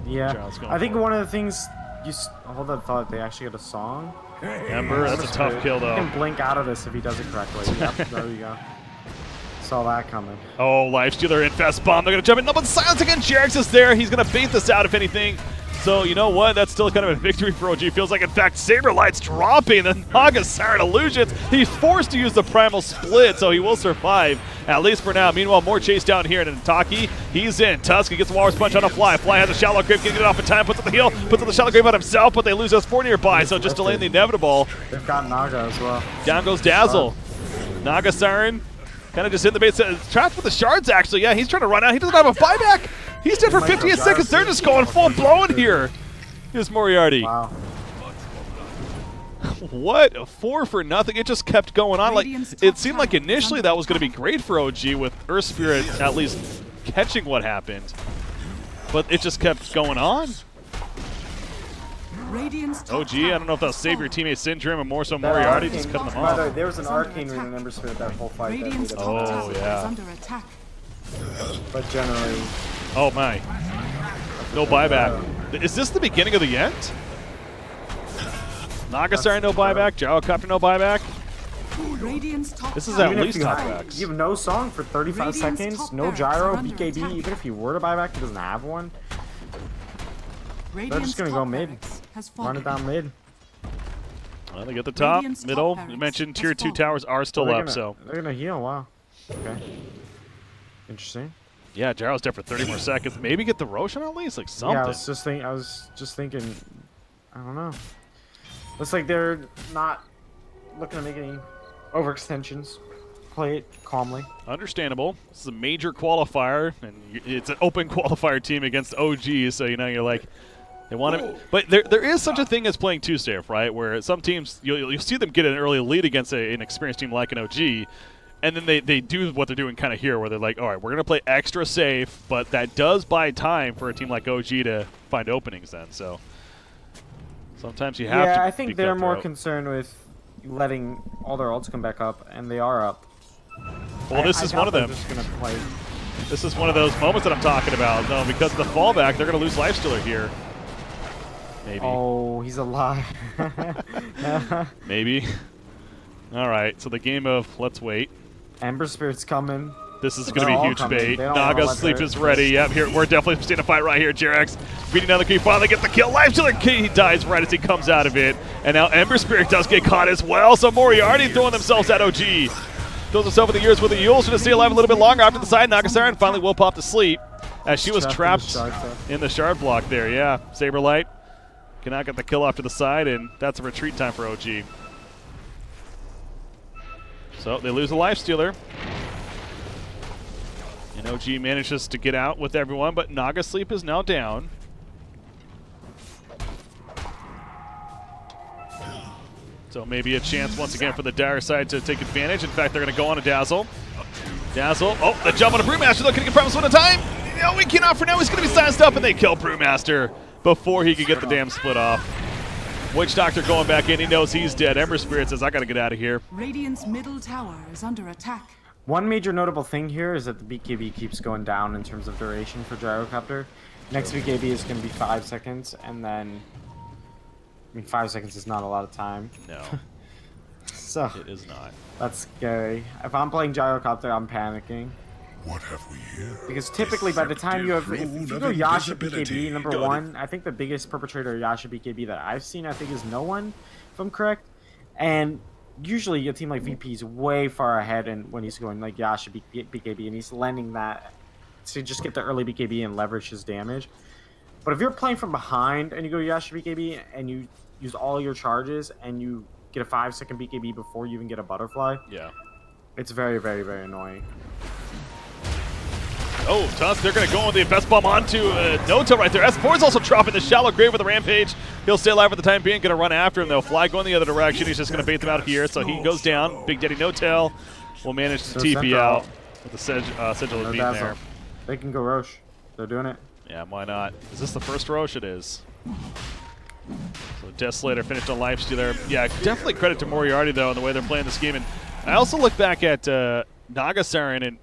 Yeah, I think one of the things, hold that thought, they actually got a song. Ember, that's a tough kill, though. He can blink out of this if he does it correctly. Yep, there you go. Saw that coming. Oh, Lifestealer Infest Bomb. They're going to jump in. No, but Silence again. Jarex is there. He's going to bait this out, if anything. So, you know what? That's still kind of a victory for OG. Feels like, in fact, Saberlight's dropping. The Nagasaran Illusions. He's forced to use the Primal Split, so he will survive, at least for now. Meanwhile, more chase down here. And Taki, he's in. Tusk, he gets the Walrus Punch on a Fly. Fly has a Shallow Grave, getting it off in time. Puts up the heal. Puts up the Shallow Grave on himself, but they lose S4 nearby, so just delaying the inevitable. They've got Naga as well. Down goes Dazzle. Nagasaran kind of just hit the base. Trapped with the shards, actually. Yeah, he's trying to run out. He doesn't have a buyback. He's dead for 58 seconds. They're just going full blown here. Here's Moriarty. Wow. What? 4 for nothing. It just kept going on. Like, it seemed like initially that was going to be great for OG with Earth Spirit at least catching what happened. But it just kept going on. OG, I don't know if that'll save your teammate Syndrome or more so Moriarty just cutting them off. By the way, there was an Arcane Ring in Ember Spirit that whole fight. Oh, yeah. But generally... Oh, my. No buyback. Is this the beginning of the end? Nagasaran, no buyback. Gyrocopter, no buyback. This is at least knockbacks. You have no song for 35 seconds, no gyro, BKB. Even if you were to buyback, he doesn't have one. They're just going to go mid. Run it down mid. Well, they get the top, middle. You mentioned tier 2 towers are still up, so. They're going to heal, wow. Okay. Interesting. Yeah, Gyro's dead for 30 more seconds. Maybe get the Roshan at least, like something. Yeah, I was just thinking, I don't know. Looks like they're not looking to make any overextensions. Play it calmly. Understandable. This is a major qualifier, and it's an open qualifier team against OG, so you know you're like, they want to. But there is such a thing as playing two-safe, right? Where some teams you'll see them get an early lead against an experienced team like an OG, and then they do what they're doing kind of here, where they're like, all right, we're gonna play extra safe, but that does buy time for a team like OG to find openings. Then so sometimes you have to. Yeah, I think they're more cutthroat. concerned with letting all their ults come back up, and they are up. Well, this is one of them. Just gonna play. This is one of those moments that I'm talking about. No, because of the fallback, they're going to lose Lifestealer here. Maybe. Oh, he's alive. Maybe. All right, so the game of let's wait. Ember Spirit's coming. This is going to be a huge bait. Naga Sleep is ready. Yep, here we're definitely seeing a fight right here. Jerax beating down the key, finally gets the kill. Lifestealer he dies right as he comes out of it. And now Ember Spirit does get caught as well. So Moriarty throwing themselves at OG. Throws himself in the years with the Yule's going to stay alive a little bit longer after the side. Nagasiren finally will pop to sleep as she was trapped in the shard block there. Yeah, Saberlight cannot get the kill off to the side, and that's a retreat time for OG. So they lose a Lifestealer. And OG manages to get out with everyone, but Naga Sleep is now down. So maybe a chance once again for the Dire side to take advantage. In fact, they're going to go on a Dazzle. Dazzle. Oh, the jump on a Brewmaster. Look, can he get promise one at a time? No, we cannot for now. He's going to be sized up, and they kill Brewmaster before he could get the damn split off. Witch Doctor going back in. He knows he's dead. Ember Spirit says, I got to get out of here. Radiant's middle tower is under attack. One major notable thing here is that the BKB keeps going down in terms of duration for Gyrocopter. Next BKB is going to be 5 seconds, and then... I mean, 5 seconds is not a lot of time. No. So it is not. That's scary. If I'm playing Gyrocopter, I'm panicking. What have we here? Because typically, by the time you have, if you go Yasha BKB, number one, I think the biggest perpetrator of Yasha BKB that I've seen, I think, is no one, if I'm correct. And usually, a team like VP is way far ahead, and when he's going like Yasha BKB, and he's lending that to just get the early BKB and leverage his damage. But if you're playing from behind and you go Yasha BKB and you use all your charges and you get a 5-second BKB before you even get a butterfly, yeah, it's very, very, very annoying. Oh, Tusk, they're going to go with the Invest Bomb onto Noto right there. S4 is also dropping the Shallow Grave with a Rampage. He'll stay alive for the time being, going to run after him, though. Fly going the other direction. He's just going to bait them out here, so he goes down. Big Daddy No-Tail will manage to TP out with the Sigil of Beam there. They can go Roche. They're doing it. Yeah, why not? Is this the first Roche? It is. So Desolator finished on Lifestealer. Yeah, definitely credit to Moriarty, though, in the way they're playing this game. And I also look back at Nagasiren, and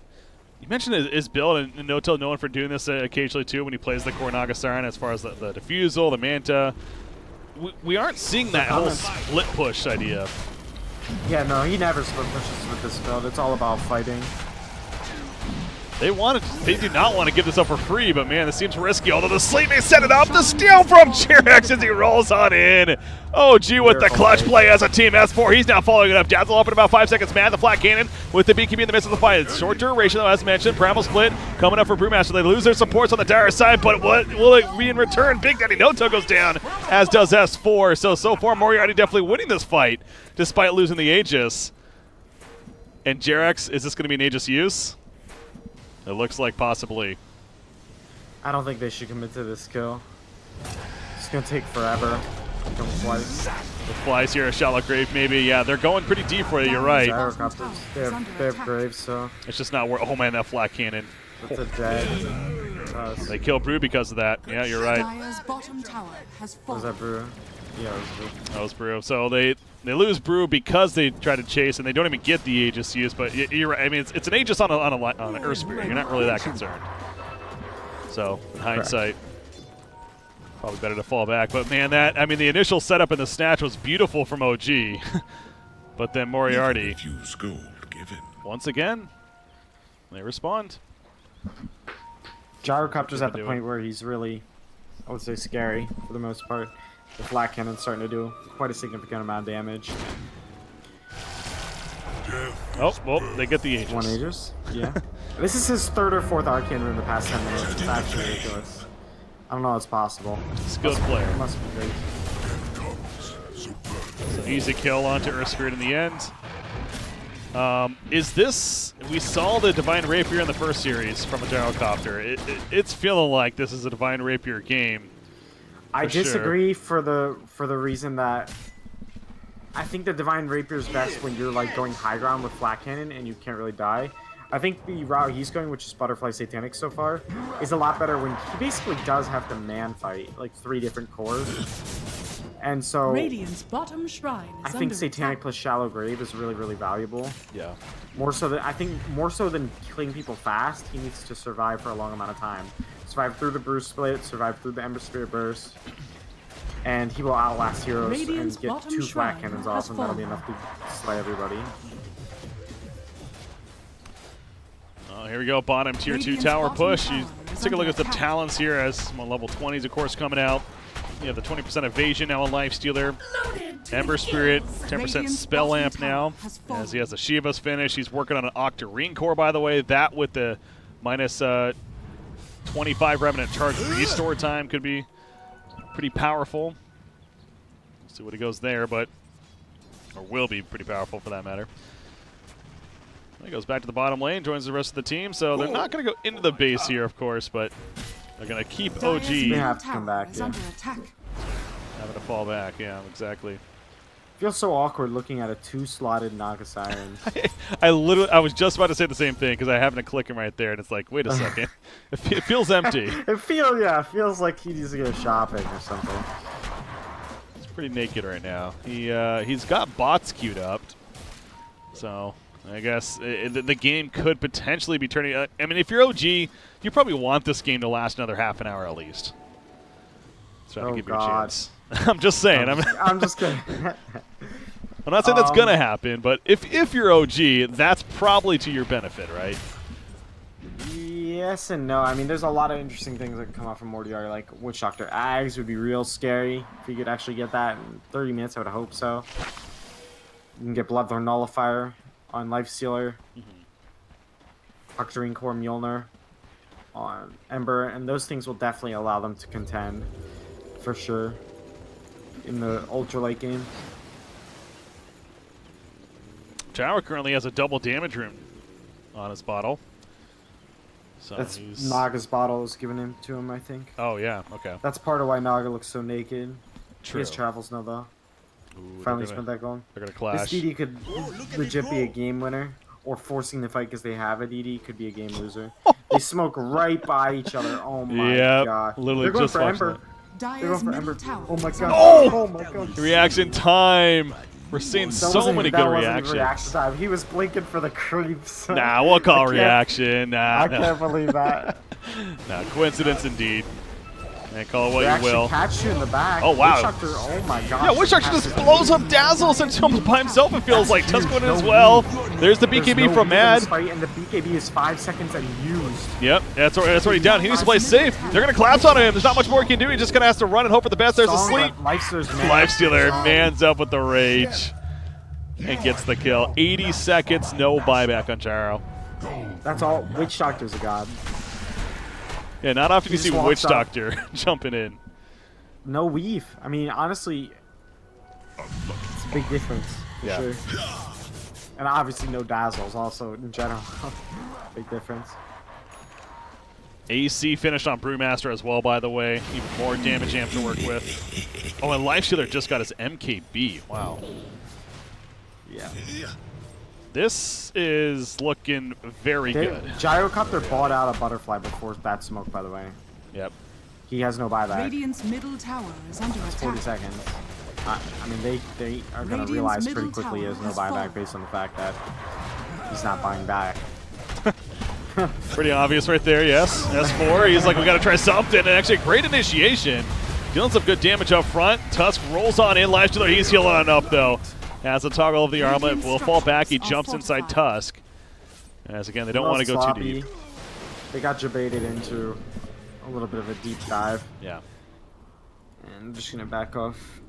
you mentioned his build, and No-Tail known for doing this occasionally, too, when he plays the core Nagasiren, as far as the Diffusal, the Manta. We aren't seeing that whole split push idea. Yeah, no, he never split pushes with this build. It's all about fighting. They do not want to give this up for free, but man, this seems risky. Although the Sleep may set it up. The steal from Jerax as he rolls on in. OG with the clutch play as a team. S4, he's now following it up. Dazzle up in about 5 seconds. Man, the flat cannon with the BKB in the midst of the fight. It's short duration, though, as mentioned. Primal split coming up for Brewmaster. They lose their supports on the Dire side, but what will it be in return? Big Daddy No-Tail goes down, as does S4. So far, Moriarty definitely winning this fight, despite losing the Aegis. And Jerax, is this going to be an Aegis use? It looks like possibly. I don't think they should commit to this kill. It's going to take forever. The flies here, a Shallow Grave maybe. Yeah, they're going pretty deep for you, you're right. They have graves, so... It's just not worth... Oh man, that flat cannon. That's a dead. They kill Brew because of that. Yeah, you're right. Was that Brew? Yeah, it was Brew. That was Brew. So they lose Brew because they try to chase, and they don't even get the Aegis use. But you're right. I mean, it's an Aegis on an Earth Spirit. You're not really that concerned. So in hindsight, probably better to fall back. But man, the initial setup in the snatch was beautiful from OG. But then Moriarty, once again, they respond. Gyrocopter's at the point where he's really, I would say, scary for the most part. The flat cannon's starting to do quite a significant amount of damage. Oh, well, they get the Aegis. One Aegis, yeah. This is his 3rd or 4th Arcane in the past 10 minutes. It's actually ridiculous. I don't know how it's possible. He's a good player. Must be great. So easy kill onto Earth Spirit in the end. Is this... We saw the Divine Rapier in the first series from a Gyrocopter. It's feeling like this is a Divine Rapier game. I disagree for the reason that I think the Divine Rapier is best when you're like going high ground with Flat Cannon and you can't really die. I think the route he's going, which is Butterfly Satanic so far, is a lot better when he basically does have to man fight like 3 different cores. And so Radiant's bottom shrine is I think under Satanic attack. plus Shallow Grave is really, really valuable. Yeah. More so than killing people fast, he needs to survive for a long amount of time. Survive through the Bruce Split, survive through the Ember Spirit Burst, and he will outlast heroes Radiant's and get bottom 2 Flat shrine Cannons has off, and that'll be fallen. enough to slay everybody. Oh, here we go, bottom tier 2 Radiant's tower bottom push. tower You is take a look under at the attack. talents here as some level 20s, of course, coming out. You have the 20% evasion now on Lifestealer. Ember Spirit, 10% Radiant's Spell bottom Lamp now. tower has As he fallen. has the Shiva's finish. He's working on an Octarine core, by the way. That with the minus 25 Revenant charge restore time could be pretty powerful. We'll see what he goes there, but or will be pretty powerful for that matter. He goes back to the bottom lane, joins the rest of the team. So they're not going to go into the base here, of course, but they're going to keep OG Dire's middle have to come tower back, is yeah. under attack. having to fall back. Yeah, exactly. Feels so awkward looking at a 2-slotted Naga Siren. I was just about to say the same thing because I happened to click him right there, and it's like, wait a second, it feels empty. It feels like he needs to go shopping or something. He's pretty naked right now. He's got bots queued up, so I guess the game could potentially be turning. I mean, if you're OG, you probably want this game to last another half an hour at least. So Oh, to give you a God. chance. I'm just saying. I'm just kidding. I'm not saying that's gonna happen, but if you're OG, that's probably to your benefit, right? Yes and no. I mean, there's a lot of interesting things that can come out from Moriarty, like Witch Doctor Ags would be real scary if you could actually get that in 30 minutes. I would hope so. You can get Bloodthorn Nullifier on Lifestealer, Octarine Core Mjolnir on Ember, and those things will definitely allow them to contend for sure in the ultra late game. Tower currently has a double damage rune on his bottle. So That's he's... Naga's bottle is given him to him, I think. Oh yeah, okay. That's part of why Naga looks so naked. True. He has travels now though. Ooh, Finally they're spent gonna, that going. they're gonna This clash. DD could legit be a game winner, or forcing the fight because they have a DD could be a game loser. They smoke right by each other. Oh my Yep, god! literally They're going just for watched Ember. They're Dire's going for middle Ember. tower Oh my is god! under Oh my god! Reaction time. We're seeing That so wasn't- many that good wasn't even reactions. reaction time. He was blinking for the creeps. Nah, we'll call I can't- reaction. Nah, I can't believe that. nah, coincidence indeed. And call it what They you actually will. catch you in the back. Oh, wow. Witch Doctor, oh my god! Yeah, Witch Doctor just blows up Dazzle and jumps by himself, it feels like. Tusk going in as well. There's the There's BKB no from weave in this Mad. fight, and the BKB is 5 seconds and used. Yep, that's already down. He needs to play safe. They're going to collapse on him. There's not much more he can do. He just going to have to run and hope for the best. There's a sleep. Lifestealer mans up with the rage and gets the kill. 80 seconds, no buyback on Gyro. That's all. Witch Doctor's a god. Yeah, not often you He see just Witch walks up. Doctor jumping in. No weave. I mean, honestly, it's a big difference. For Yeah. Sure. And obviously, no dazzles. Also, in general, big difference. AC finished on Brewmaster as well, by the way. Even more damage amp to work with. Oh, and Lifestealer just got his MKB. Wow. Yeah. This is looking very good. Gyrocopter bought out a butterfly before that smoke. By the way, Yep. he has no buyback. Radiant's middle tower is under 40 attack. seconds. I mean, they are going Radiant's to realize pretty middle quickly he tower has no has buyback fallen. based on the fact that he's not buying back. Pretty obvious right there, yes. S4, he's like, we got to try something. And actually, a great initiation. Dealing some good damage up front. Tusk rolls on in. Lifestealer, he's healing on up, though. Has a toggle of the armlet. Will fall back. He jumps inside Tusk. As again, they don't want to go too deep. They got jebaited into a little bit of a deep dive. Yeah. And I'm just going to back off.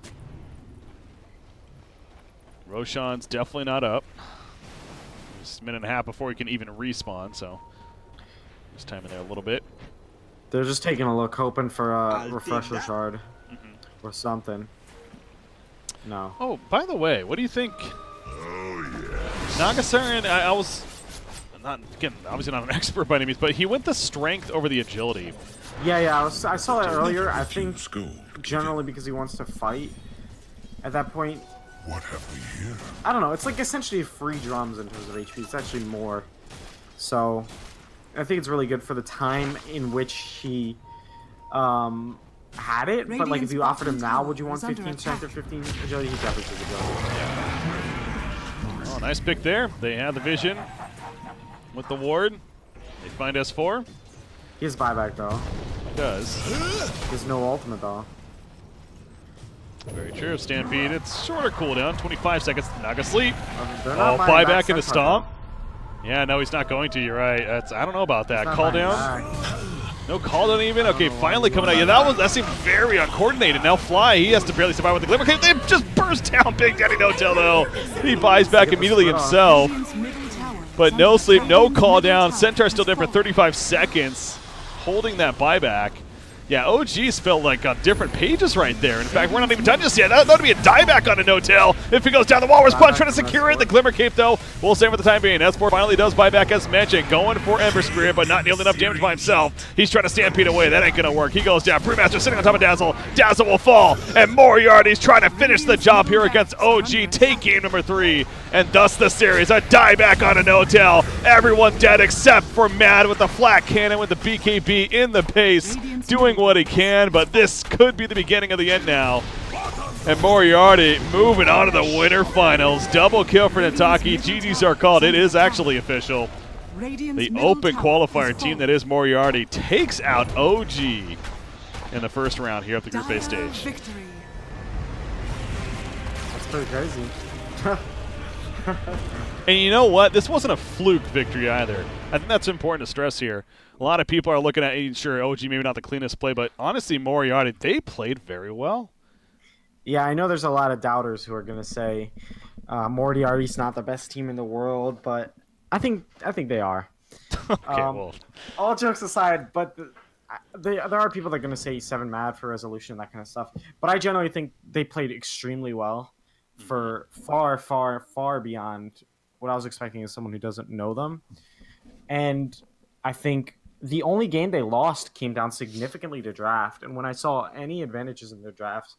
Roshan's definitely not up. Just a minute and a half before he can even respawn, so just time in there a little bit. They're just taking a look, hoping for a I'll take refresher that. shard or something. No. Oh, by the way, what do you think? Oh, yeah. Nagasarin, I was not, again, obviously not an expert by any means, but he went the strength over the agility. Yeah. I saw that earlier. I think generally because he wants to fight. At that point, What have we here? I don't know. It's like essentially free drums in terms of HP. It's actually more. So, I think it's really good for the time in which he had it. But like, if you offered him now, would you want 15 strength or 15 agility? He definitely took agility. Oh, nice pick there. They had the vision with the ward. They find S4. He has buyback though. He does. There's no ultimate though. Very true. Stampede. It's shorter cooldown. 25 seconds. Naga sleep. They're Oh, not buying buyback back into Centaur, stomp. Yeah, no, he's not going to. You're right. I don't know about that. though. He's not Call buying down. back. No call down even. Okay, finally coming out. Yeah, that seemed very uncoordinated. Now Fly, he has to barely survive with the glimmer. Okay, they just burst down. Big Daddy No Tail though. He buys back immediately himself. But no sleep, no call down. Centaur still there for 35 seconds, holding that buyback. Yeah, OG's felt like on different pages right there. In fact, we're not even done just yet. That would be a dieback on a no-tail if he goes down the wall. Where's Punch trying to secure it? The Glimmer Cape, though, we'll save for the time being. S4 finally does buyback as mentioned. Going for Ember Spirit, but not dealing enough damage by himself. He's trying to stampede away. That ain't going to work. He goes down. Brewmaster sitting on top of Dazzle. Dazzle will fall. And Moriarty's trying to finish the job here against OG. Take game number 3. And thus the series. A dieback on a no-tail. Everyone dead except for Mad with the flat cannon with the BKB in the pace. Doing what he can, but this could be the beginning of the end now. And Moriarty moving on to the winter finals. Double kill for Nataki. GGs are called. It is actually official. The open qualifier team that is Moriarty takes out OG in the first round here at the group A stage. That's pretty crazy. And you know what? This wasn't a fluke victory either. I think that's important to stress here. A lot of people are looking at, sure, OG maybe not the cleanest play, but honestly, Moriarty, they played very well. Yeah, I know there's a lot of doubters who are going to say Moriarty's not the best team in the world, but I think they are. Okay, well. All jokes aside, but there are people that are going to say 7 mad for resolution, that kind of stuff. But I generally think they played extremely well for far beyond what I was expecting as someone who doesn't know them. And I think the only game they lost came down significantly to draft. And when I saw any advantages in their drafts,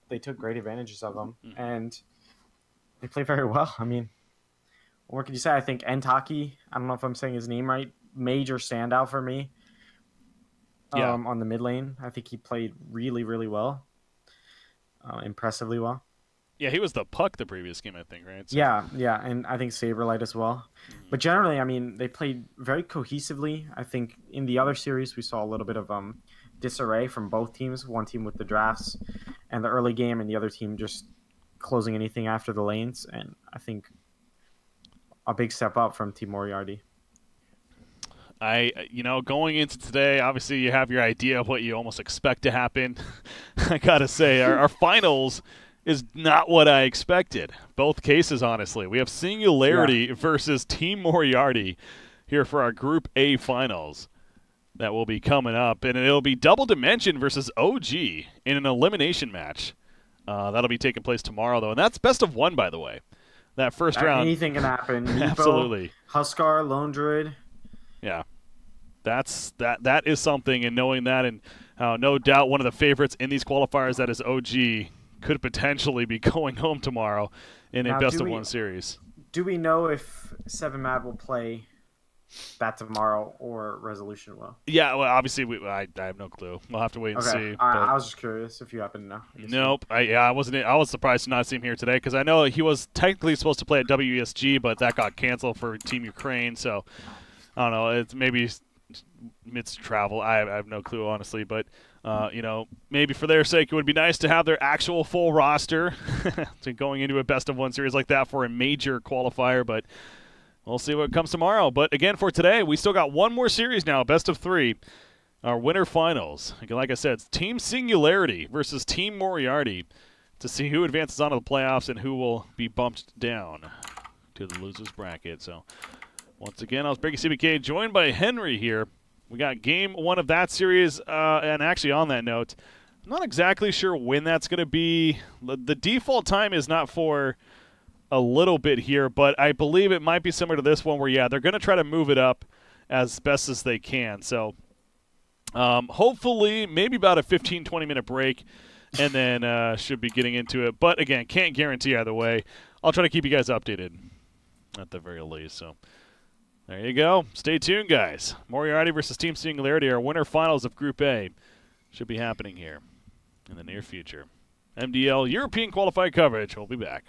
they took great advantages of them. And they played very well. I mean, what can you say? I think Entaki, I don't know if I'm saying his name right, major standout for me on the mid lane. I think he played really, really well. Impressively well. Yeah, he was the puck the previous game, I think, right? So. Yeah, and I think Saberlight as well. But generally, I mean, they played very cohesively. I think in the other series, we saw a little bit of disarray from both teams. One team with the drafts and the early game, and the other team just closing anything after the lanes. And I think a big step up from Team Moriarty. Going into today, obviously you have your idea of what you almost expect to happen. I gotta say, our finals is not what I expected. Both cases, honestly. We have Singularity versus Team Moriarty here for our Group A finals that will be coming up. And it'll be Double Dimension versus OG in an elimination match. That'll be taking place tomorrow, though. And that's best of 1, by the way. That first round. Anything can happen. Meepo, absolutely. Huskar, Lone Druid. Yeah. That is something, and knowing that, and no doubt one of the favorites in these qualifiers, that is OG, could potentially be going home tomorrow in a best-of-1 series. Do we know if 7 Mad will play that tomorrow or Resolution will? Yeah, well, obviously, I have no clue. We'll have to wait and see. I was just curious if you happen to know. Nope. I was surprised to not see him here today because I know he was technically supposed to play at WESG, but that got canceled for Team Ukraine, so I don't know. It's maybe it's travel. I have no clue, honestly, but maybe for their sake, it would be nice to have their actual full roster going into a best-of-1 series like that for a major qualifier, but we'll see what comes tomorrow. But again, for today, we still got one more series now, best of 3, our winter finals. Again, like I said, it's Team Singularity versus Team Moriarty to see who advances onto the playoffs and who will be bumped down to the losers bracket. So once again, I was BreakyCPK, joined by Henry here. We got game 1 of that series, and actually on that note, I'm not exactly sure when that's going to be. The default time is not for a little bit here, but I believe it might be similar to this one where, yeah, they're going to try to move it up as best as they can. So hopefully maybe about a 15, 20-minute break, and then should be getting into it. But, again, can't guarantee either way. I'll try to keep you guys updated at the very least. So there you go. Stay tuned, guys. Moriarty versus Team Singularity, our winter finals of Group A, should be happening here in the near future. MDL European qualified coverage. We'll be back.